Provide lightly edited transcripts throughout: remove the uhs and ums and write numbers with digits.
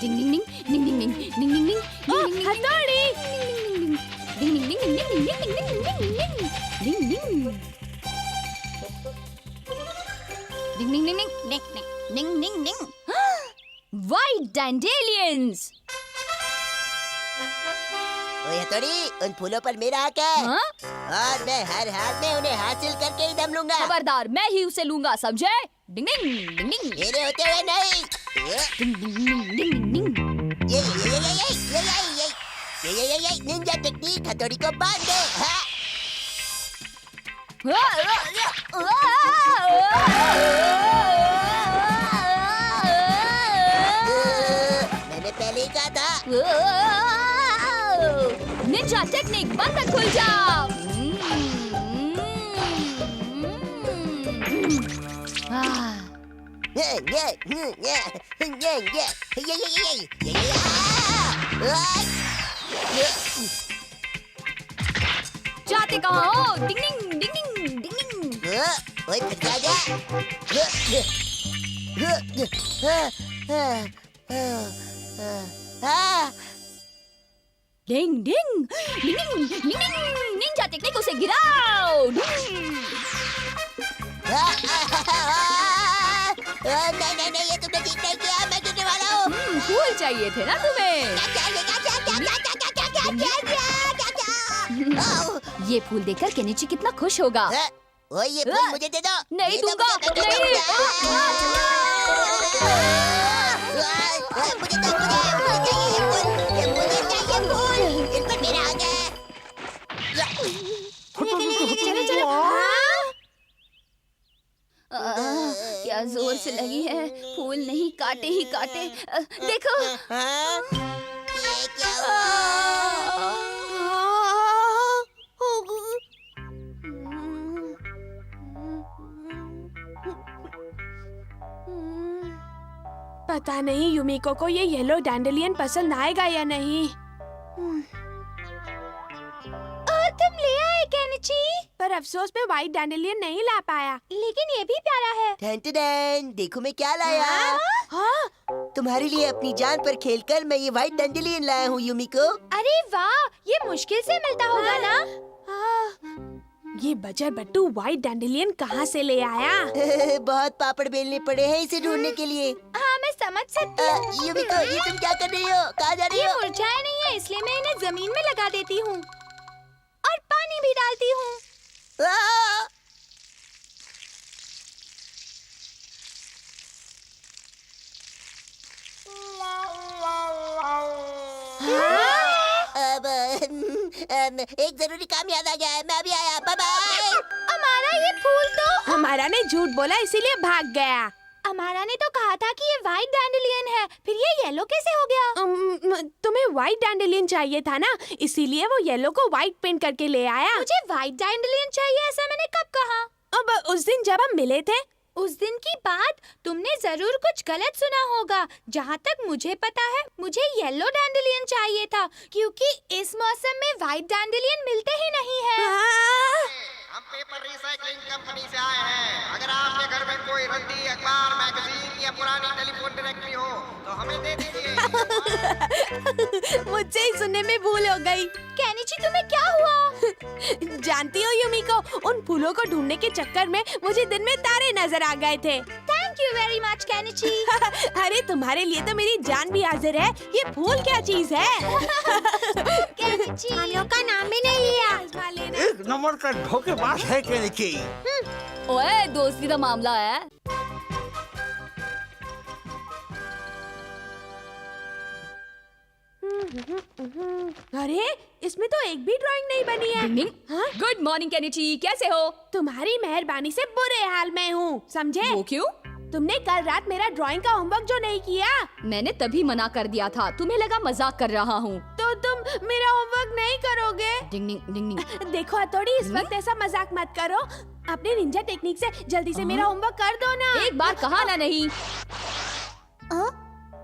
डिंग डिंग डिंग डिंग डिंग डिंग डिंग डिंग डिंग हथौड़ी। डिंग डिंग डिंग डिंग डिंग डिंग डिंग डिंग डिंग डिंग डिंग डिंग white dandelions. ओए हथौड़ी, उन फूलों पर मेरा हक है हाँ? और मैं हर हाल में उन्हें हासिल करके ही दम लूंगा। खबरदार, मैं ही उसे लूंगा, समझे? डिंग डिंग डिंग डिंग मेरे होते हुए नहीं। डिंग डिंग डिंग डिंग डिंग। ये निंजा टेक्निक, हथौड़ी को बांध दे। हाँ। मैंने पहले ही कहा था। निंजा टेक्निक बंद कर, खुल जाओ। जाते कहाँ हो? डिंग डिंग डिंग डिंग डिंग डिंग। ओए थक जा। डिंग डिंग डिंग डिंग डिंग डिंग। निंजा टेक्निक, उसे गिराओ। नहीं, ये तुमने ठीक नहीं किया। मैं गिरने वाला हूँ। फूल चाहिए थे ना तुम्हें? ये फूल देखकर केनिची कितना खुश होगा। ओए ये फूल मुझे दे दो। नहीं दे दो, दूंगा, मुझे दो, नहीं। मुझे चाहिए ये फूल। ये मुझे चाहिए फूल। इन पर मेरा हक है। चलो चलो। क्या जोर से लगी है, फूल नहीं काटे ही काटे। देखो। हाँ? ये क्या हुआ? पता नहीं यूमिको को ये येलो डैंडेलियन पसंद आएगा या नहीं। तुम ले आए केनिची, पर अफसोस मैं व्हाइट डैंडेलियन नहीं ला पाया। लेकिन ये भी प्यारा है। टन देखो मैं क्या लाया। हाँ? तुम्हारे लिए अपनी जान पर खेलकर मैं ये व्हाइट डैंडेलियन लाया हूँ यूमिको। अरे वाह, ये मुश्किल से मिलता होगा ना? ये बजर बट्टू व्हाइट डैंडेलियन कहाँ से ले आया? बहुत पापड़ बेलने पड़े हैं इसे ढूंढने के लिए। हाँ, मैं समझ सकती हूँ। यूमिको, ये तुम क्या कर रही हो? कहाँ जा रही ये हो? मुरझाए नहीं है, इसलिए मैं इन्हें जमीन में लगा देती हूँ और पानी भी डालती हूँ। अब एक जरूरी काम याद आ गया है। मैं अभी आया। Bye bye. अमारा, ये फूल तो हमारा ने झूठ बोला इसीलिए भाग गया। अमारा ने तो कहा था कि ये व्हाइट डैंडेलियन है, फिर ये येलो कैसे हो गया? तुम्हें व्हाइट डैंडेलियन चाहिए था ना, इसीलिए वो येलो को व्हाइट पेंट करके ले आया। मुझे व्हाइट डैंडेलियन चाहिए, ऐसा मैंने कब कहा? अब उस दिन जब हम मिले थे, उस दिन की बात तुमने जरूर कुछ गलत सुना होगा। जहाँ तक मुझे पता है, मुझे येलो डैंडेलियन चाहिए था, क्योंकि इस मौसम में व्हाइट डैंडेलियन मिलते ही नहीं हैं। हम पेपर रिसाइकलिंग कंपनी से आए हैं। अगर आपके घर में कोई रद्दी अखबार, मैगजीन या पुरानी टेलीफोन डायरेक्टरी हो तो हमें दे दीजिए। मुझसे ही सुनने में भूल हो गई। केनिची, तुम्हें क्या हुआ? जानती हो यूमिको, उन फूलों को ढूंढने के चक्कर में मुझे दिन में तारे नजर आ गए थे। Thank you very much Kenichi. अरे तुम्हारे लिए तो मेरी जान भी हाजिर है। ये फूल क्या चीज है? केनिची, हम लोग का नाम भी नहीं लिया। एक नंबर का धोखेबाज है केनिची। ओए, दोस्ती का मामला है। अरे इसमें तो एक भी ड्राइंग नहीं बनी है। हाँ? गुड मॉर्निंग केनिची, कैसे हो? तुम्हारी मेहरबानी से बुरे हाल में हूँ, समझे? वो क्यों? तुमने कल रात मेरा ड्राइंग का होमवर्क जो नहीं किया, मैंने तभी मना कर दिया था, तुम्हें लगा मजाक कर रहा हूँ। तो तुम मेरा होमवर्क नहीं करोगे? डिंग डिंग डिंग डिंग। देखो हथौड़ी, इस वक्त ऐसा मजाक मत करो। अपने निंजा टेक्निक से जल्दी से मेरा होमवर्क कर दो ना। एक बार कहा ना नहीं।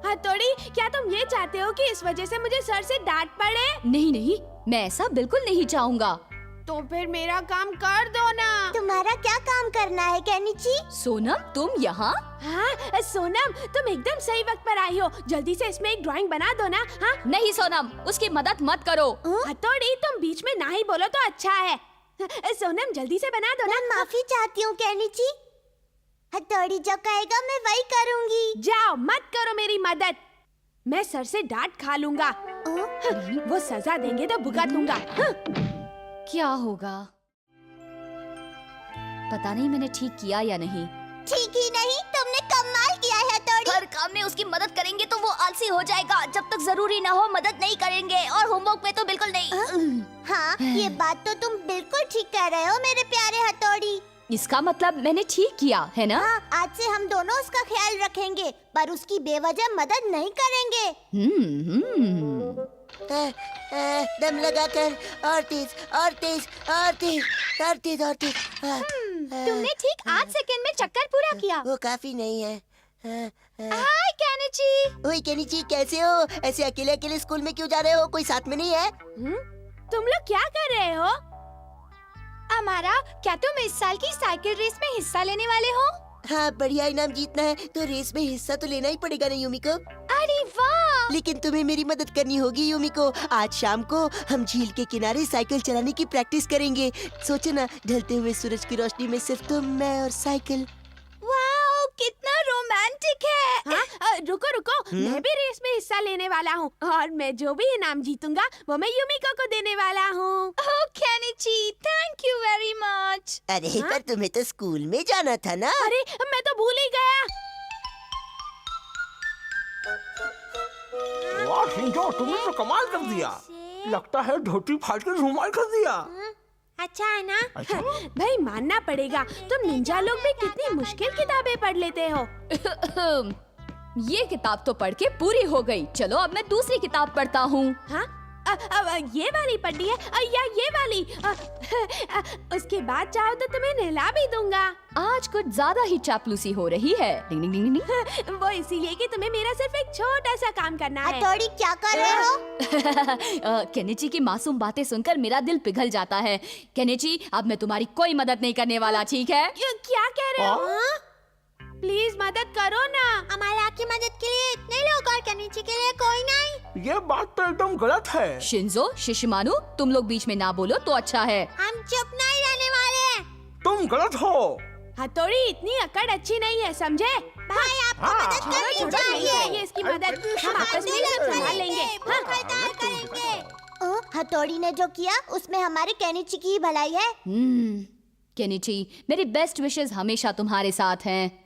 हथौड़ी, क्या तुम ये चाहते हो कि इस वजह से मुझे सर से डांट पड़े? नहीं नहीं, मैं ऐसा बिल्कुल नहीं चाहूँगा। तो फिर मेरा काम कर दो ना। तुम्हारा क्या काम करना है केनिची? सोनम तुम यहाँ? हाँ सोनम, तुम एकदम सही वक्त पर आई हो। जल्दी से इसमें एक ड्राइंग बना दो ना। हाँ नहीं सोनम, उसकी मदद मत करो। हथौड़ी, तुम बीच में ना ही बोलो तो अच्छा है। सोनम जल्दी से बना दो ना। मैं माफी चाहती हूँ केनिची। हथौड़ी जो कहेगा मैं वही करूँगी। जाओ, मत करो मेरी मदद। मैं सर से डांट खा लूंगा। वो सजा देंगे तो भुगत लूंगा। क्या होगा? पता नहीं मैंने ठीक किया या नहीं। ठीक ही नहीं, तुमने कमाल किया है हथौड़ी। हर काम में उसकी मदद करेंगे तो वो आलसी हो जाएगा। जब तक जरूरी ना हो मदद नहीं करेंगे, और होमवर्क में तो बिल्कुल नहीं। हाँ, ये बात तो तुम बिल्कुल ठीक कह रहे हो मेरे प्यारे हथौड़ी। इसका मतलब मैंने ठीक किया है ना? हाँ, आज से हम दोनों उसका ख्याल रखेंगे, पर उसकी बेवजह मदद नहीं करेंगे। दम लगाकर और तेज और तेज और तेज और तेज और तेज। तुमने ठीक 8 सेकंड में चक्कर पूरा किया। वो काफी नहीं है। हाय केनिची। ओए केनिची, कैसे हो? ऐसे अकेले अकेले स्कूल में क्यों जा रहे हो? कोई साथ में नहीं है? तुम लोग क्या कर रहे हो? अमारा, क्या तुम इस साल की साइकिल रेस में हिस्सा लेने वाले हो? हाँ, बढ़िया इनाम जीतना है तो रेस में हिस्सा तो लेना ही पड़ेगा ना यूमिको। अरे वाह! लेकिन तुम्हें मेरी मदद करनी होगी यूमिको। आज शाम को हम झील के किनारे साइकिल चलाने की प्रैक्टिस करेंगे। सोचो ना, ढलते हुए सूरज की रोशनी में सिर्फ तुम, मैं और साइकिल। वाओ, कितना रोमांटिक है। हाँ, रुको रुको, मैं भी रेस में हिस्सा लेने वाला हूँ, और मैं जो भी इनाम जीतूंगा वो मैं यूमिको को देने वाला हूँ। Oh Kenichi, thank you very much. अरे पर तुम्हें तो स्कूल में जाना था ना। अरे मैं तो भूल ही गया। वाह शिंजो, तुमने तो कमाल कर दिया। लगता है धोती फाड़ के रुमाल कर दिया। अच्छा है ना? अच्छा? भाई मानना पड़ेगा, तुम निंजा लोग भी कितनी मुश्किल किताबें पढ़ लेते हो। ये किताब तो पढ़ के पूरी हो गई। चलो अब मैं दूसरी किताब पढ़ता हूँ। हाँ? ये वाली पढ़नी है या ये वाली? उसके बाद चाहो तो तुम्हें नहला भी दूंगा। आज कुछ ज्यादा ही चापलूसी हो रही है। डिंग डिंग डिंग डिंग। वो इसीलिए कि तुम्हें मेरा सिर्फ एक छोटा सा काम करना है। हथौड़ी क्या कर रहे हो? केनिची की मासूम बातें सुनकर मेरा दिल पिघल जाता है। केनिची, अब मैं तुम्हारी कोई मदद नहीं करने वाला, ठीक है? क्या कह रहे हो? प्लीज मदद करो ना। हमारा की मदद के लिए इतने लोग और केनिची के लिए कोई नहीं। ये बात तो एकदम गलत है। शिंजो, शिशिमानु, तुम लोग बीच में ना बोलो तो अच्छा है। हम चुप नहीं रहने वाले। तुम गलत हो। हथौड़ी, इतनी अकड़ अच्छी नहीं है, समझे? भाई आपको मदद करनी छोड़ो, नहीं चाहिए। चाहिए इसकी मदद। हम आपस में सब संभाल लेंगे। भूख हड़ताल करेंगे। हथौड़ी ने जो किया उसमें हमारे केनिची की ही भलाई है। केनिची, मेरी बेस्ट विशेस हमेशा तुम्हारे साथ हैं।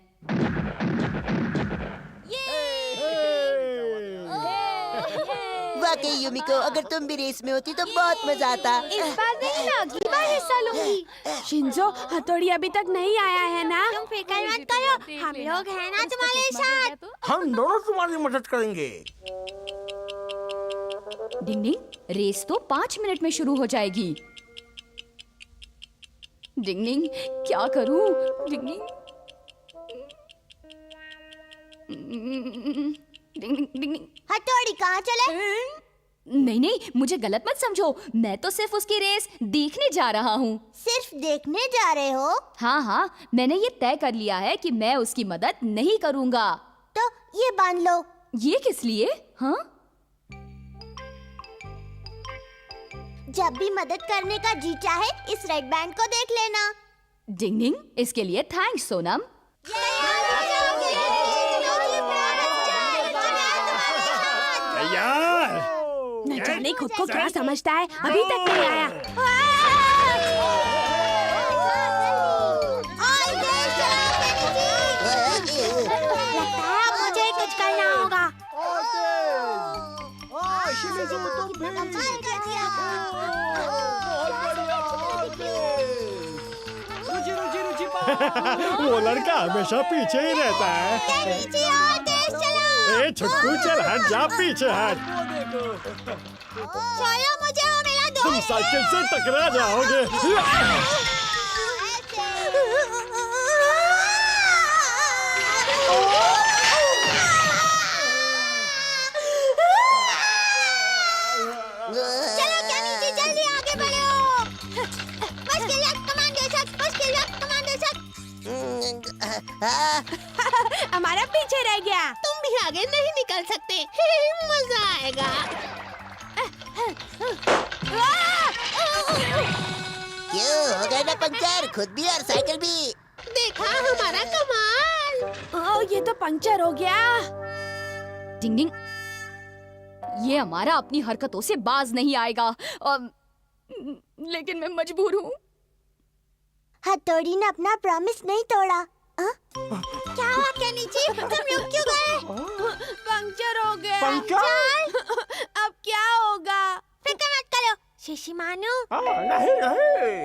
वाकई यूमिको, अगर तुम भी रेस में होती तो बहुत मजा आता। इस बार नहीं, मैं अगली बार हिस्सा लूंगी। शिंजो, हथौड़ी अभी तक नहीं आया है ना? तुम फिक्र मत करो, हम लोग हैं ना तुम्हारे साथ। हम दोनों तुम्हारी मदद करेंगे। डिंग डिंग, रेस तो 5 मिनट में शुरू हो जाएगी। डिंग डिंग, क्या करूं? डिंग डिंग। डिंग डिंग डिंग। हथौड़ी कहाँ चले? नहीं नहीं, मुझे गलत मत समझो। मैं तो सिर्फ उसकी रेस देखने जा रहा हूँ। सिर्फ देखने जा रहे हो? हाँ हाँ, मैंने ये तय कर लिया है कि मैं उसकी मदद नहीं करूँगा। तो ये बांध लो। ये किस लिए? हाँ? जब भी मदद करने का जी चाहे इस रेड बैंड को देख लेना। डिंग डिंग, इसके लिए थैंक्स सोनम। न जाने खुद को क्या समझता है, अभी तक नहीं आया। लगता है अब मुझे कुछ करना होगा। कमाल कर दिया। वो लड़का हमेशा पीछे ही रहता है। केनिची और तेज चलाओ। ए छुटकू, चल हट जा, पीछे हट। छोड़ो मुझे, वो मेरा तुम दोस्त साइकिल से टकरा जाओगे। चलो केनिची, जल्दी आगे बढ़ो। आगे नहीं निकल सकते। मजा आएगा। क्यों हो गया ना पंचर? खुद भी और साइकिल भी। देखा हमारा कमाल। ओह, ये तो पंक्चर हो गया। डिंग डिंग, ये हमारा अपनी हरकतों से बाज नहीं आएगा। लेकिन मैं मजबूर हूँ। हथौड़ी ने अपना प्रॉमिस नहीं तोड़ा। क्या हुआ केनिची? तुम रुक क्यों गए? पंक्चर हो गया। अब क्या होगा? फिक्र मत करो शिशिमानु। नहीं नहीं।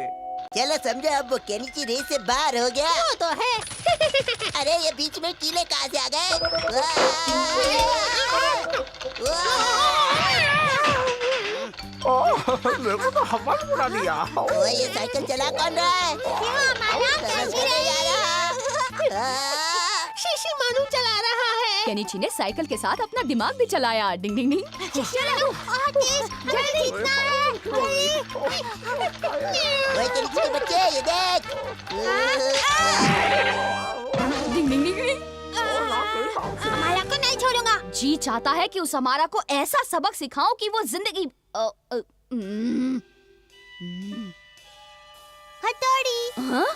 चलो समझो, अब वो केनिची रेस से बाहर हो गया। वो तो है। अरे ये बीच में कीले कहाँ से आ गए? मेरे को तो हवा में उड़ा दिया। ओए, ये साइकिल चला कौन रहा है? समझ में नहीं आ रहा। शिशिमानु चला रहा है। केनिची ने साइकिल के साथ अपना दिमाग भी चलाया। डिंग डिंग डिंग। चलो और तेज, जल्दी इतना है। ओए केनिची के बच्चे, ये देख। डिंग डिंग डिंग डिंग। हमारा को नहीं छोड़ूंगा। जी चाहता है कि उस हमारा को ऐसा सबक सिखाऊं कि वो जिंदगी हथौड़ी। हाँ?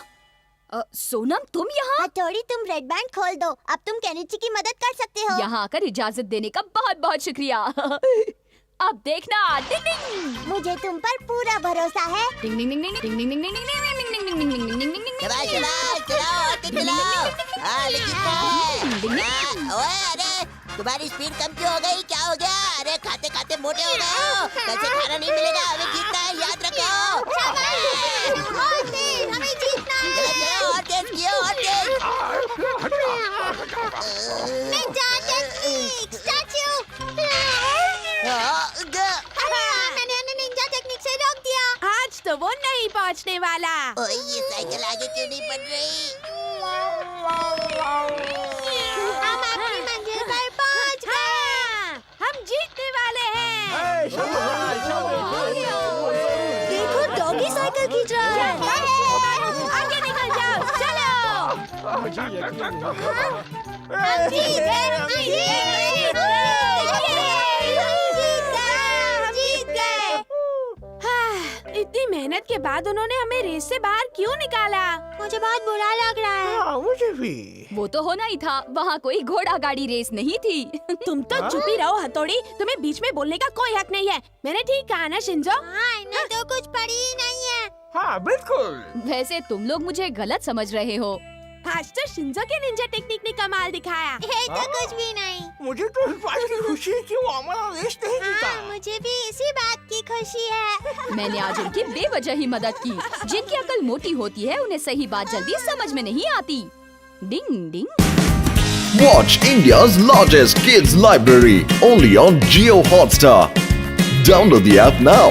सोनम, तुम यहाँ? हथौड़ी, तुम रेड बैंड खोल दो। अब तुम केनिची की मदद कर सकते हो। यहाँ आकर इजाजत देने का बहुत बहुत शुक्रिया। अब देखना। डिंग डिंग। मुझे तुम पर पूरा भरोसा है। डिंग डिंग डिंग डिंग डिंग डिंग डिंग डिंग डिंग डिंग डिंग डिंग डिंग डिंग डिंग डिंग डिंग। चलाओ चलाओ चलाओ, तेज चलाओ। हाँ, लेकिन ओए, अरे तुम्हारी स्पीड कम क्यों हो गई? क्या हो गया? अरे खाते खाते मोटे हो गए हो। कल से खाना नहीं मिलेगा। हमें जीतना है, याद रखो। और तेज, हमें जीतना है। चलो चलो, और तेज कियो, और तेज। Ninja technique statue. मैंने निंजा टेक्निक से रोक दिया। आज तो वो नहीं पहुंचने वाला। ओए, ये साइकिल आगे क्यों नहीं बढ़ रही? हम अपनी मंजिल पर पहुंच गए। हम जीतने वाले हैं। देखो, डॉगी साइकिल खींच रहा है। आगे निकल जाओ, चलो। हम जीत गए। इतनी मेहनत के बाद उन्होंने हमें रेस से बाहर क्यों निकाला? मुझे बहुत बुरा लग रहा है। हाँ, मुझे भी। वो तो होना ही था। वहाँ कोई घोड़ा गाड़ी रेस नहीं थी। तुम तो चुप ही रहो हथौड़ी। तुम्हें बीच में बोलने का कोई हक नहीं है। मैंने ठीक कहा ना शिंजो? हाँ, इन्हें तो कुछ पड़ी ही नहीं है। हाँ, बिल्कुल। वैसे तुम लोग मुझे गलत समझ रहे हो। आज तो शिंजो के निंजा टेक्निक ने कमाल दिखाया। ये तो कुछ भी नहीं। मुझे तो इस बात की खुशी है कि वो हमारा रेस नहीं जीता। मुझे भी इसी बात की खुशी है। मैंने आज उनकी बेवजह ही मदद की। जिनकी अकल मोटी होती है उन्हें सही बात जल्दी समझ में नहीं आती। डिंग डिंग। Watch India's largest kids library only on Jio Hotstar. Download the app now.